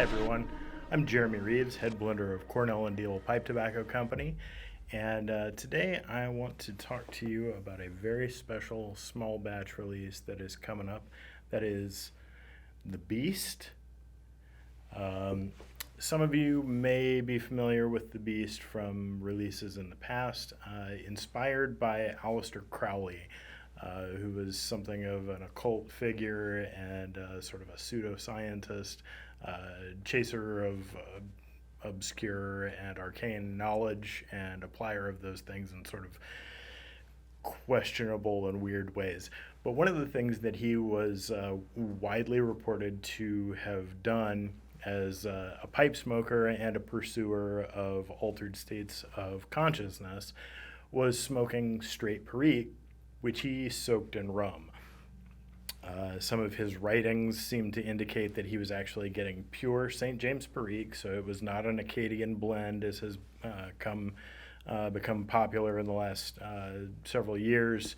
Hi everyone, I'm Jeremy Reeves, head blender of Cornell and Deal Pipe Tobacco Company, and today I want to talk to you about a very special small batch release that is coming up. That is the Beast. Um, some of you may be familiar with the Beast from releases in the past, inspired by Aleister Crowley, who was something of an occult figure and sort of a pseudoscientist, chaser of obscure and arcane knowledge and applier of those things in sort of questionable and weird ways. But one of the things that he was widely reported to have done as a pipe smoker and a pursuer of altered states of consciousness was smoking straight perique, which he soaked in rum. Some of his writings seem to indicate that he was actually getting pure St. James Perique, so it was not an Acadian blend, as has become popular in the last several years,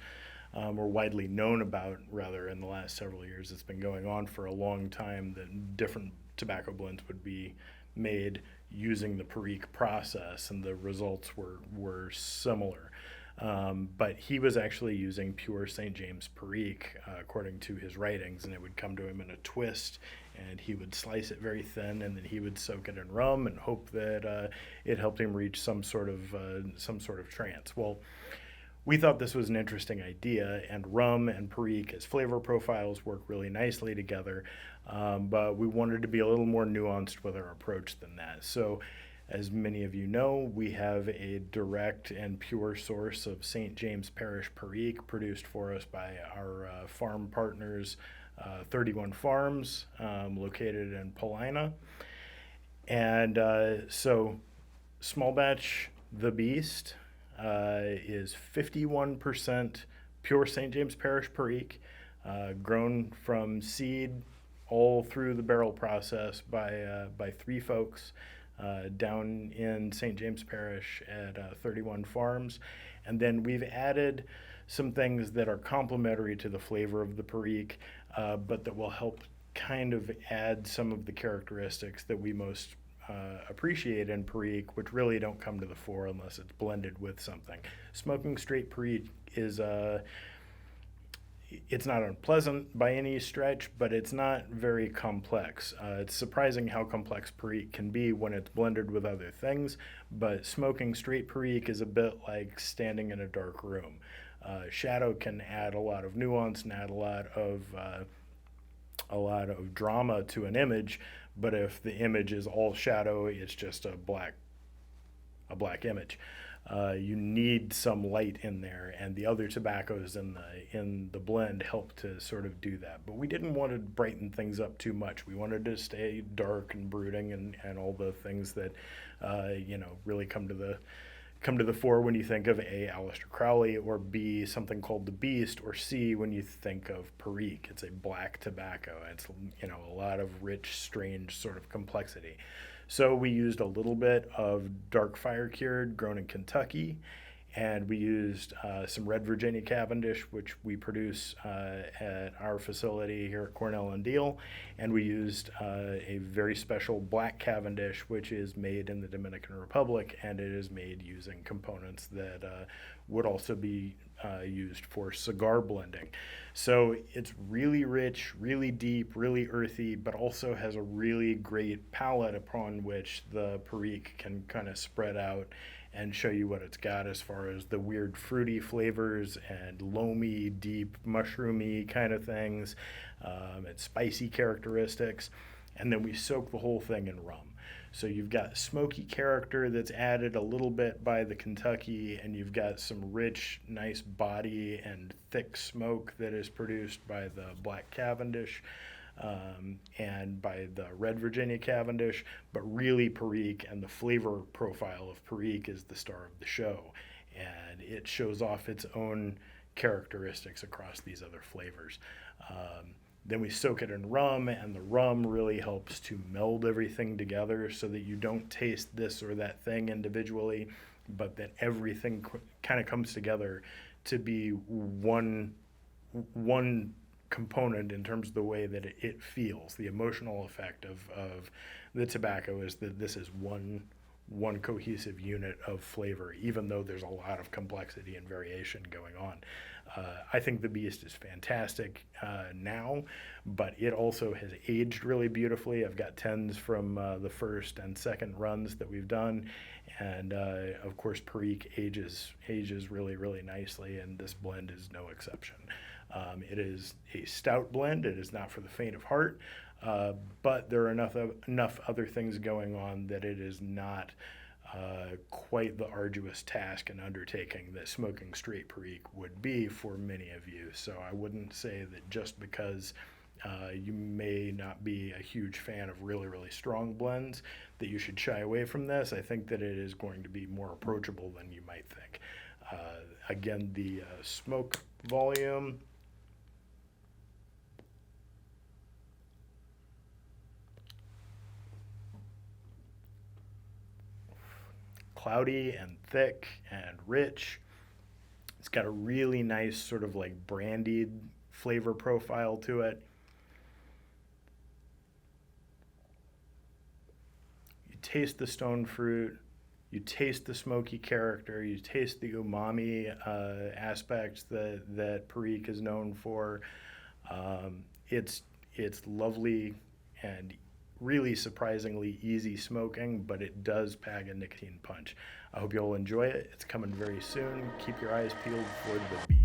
or widely known about, rather, in the last several years. It's been going on for a long time that different tobacco blends would be made using the Perique process, and the results were similar. But he was actually using pure St. James Perique, according to his writings, and it would come to him in a twist, and he would slice it very thin, and then he would soak it in rum and hope that it helped him reach some sort of trance. Well, we thought this was an interesting idea, and rum and Perique as flavor profiles work really nicely together, but we wanted to be a little more nuanced with our approach than that. So as many of you know, we have a direct and pure source of St. James Parish Perique produced for us by our farm partners, 31 Farms, located in Paulina. And so small batch The Beast is 51% pure St. James Parish Perique, grown from seed all through the barrel process by three folks down in St. James Parish at 31 Farms. And then we've added some things that are complementary to the flavor of the Perique, but that will help kind of add some of the characteristics that we most appreciate in Perique, which really don't come to the fore unless it's blended with something. Smoking straight Perique is it's not unpleasant by any stretch, but it's not very complex. It's surprising how complex Perique can be when it's blended with other things, but smoking straight Perique is a bit like standing in a dark room. Shadow can add a lot of nuance and add a lot of drama to an image, but if the image is all shadow, it's just a black image. You need some light in there, and the other tobaccos in the blend help to sort of do that. But we didn't want to brighten things up too much. We wanted to stay dark and brooding and all the things that really come to the fore when you think of A, Aleister Crowley, or B, something called the Beast, or C, when you think of Perique. It's a black tobacco. It's a lot of rich, strange sort of complexity. So we used a little bit of dark fire cured, grown in Kentucky, and we used some red Virginia Cavendish, which we produce at our facility here at Cornell and Deal, and we used a very special black Cavendish, which is made in the Dominican Republic, and it is made using components that would also be used for cigar blending. So it's really rich, really deep, really earthy, but also has a really great palate upon which the Perique can kind of spread out and show you what it's got as far as the weird fruity flavors and loamy, deep, mushroomy kind of things, and spicy characteristics. And then we soak the whole thing in rum. So you've got smoky character that's added a little bit by the Kentucky, and you've got some rich, nice body and thick smoke that is produced by the black Cavendish. And by the red Virginia Cavendish, but really Perique and the flavor profile of Perique is the star of the show, and it shows off its own characteristics across these other flavors. Then we soak it in rum, and the rum really helps to meld everything together so that you don't taste this or that thing individually, but that everything kind of comes together to be one component in terms of the way that it feels. The emotional effect of the tobacco is that this is one cohesive unit of flavor, even though there's a lot of complexity and variation going on. I think the Beast is fantastic now, but it also has aged really beautifully. I've got 10s from the first and second runs that we've done, and of course Perique ages really, really nicely, and this blend is no exception. It is a stout blend. It is not for the faint of heart, but there are enough other things going on that it is not quite the arduous task and undertaking that smoking straight Perique would be for many of you. So I wouldn't say that just because you may not be a huge fan of really, really strong blends that you should shy away from this. I think that it is going to be more approachable than you might think. Again, the smoke volume, cloudy and thick and rich. It's got a really nice sort of like brandied flavor profile to it. You taste the stone fruit, you taste the smoky character, you taste the umami aspects that Perique is known for. It's lovely and really surprisingly easy smoking, but it does pack a nicotine punch. I hope you all enjoy it. It's coming very soon. Keep your eyes peeled for the Beast.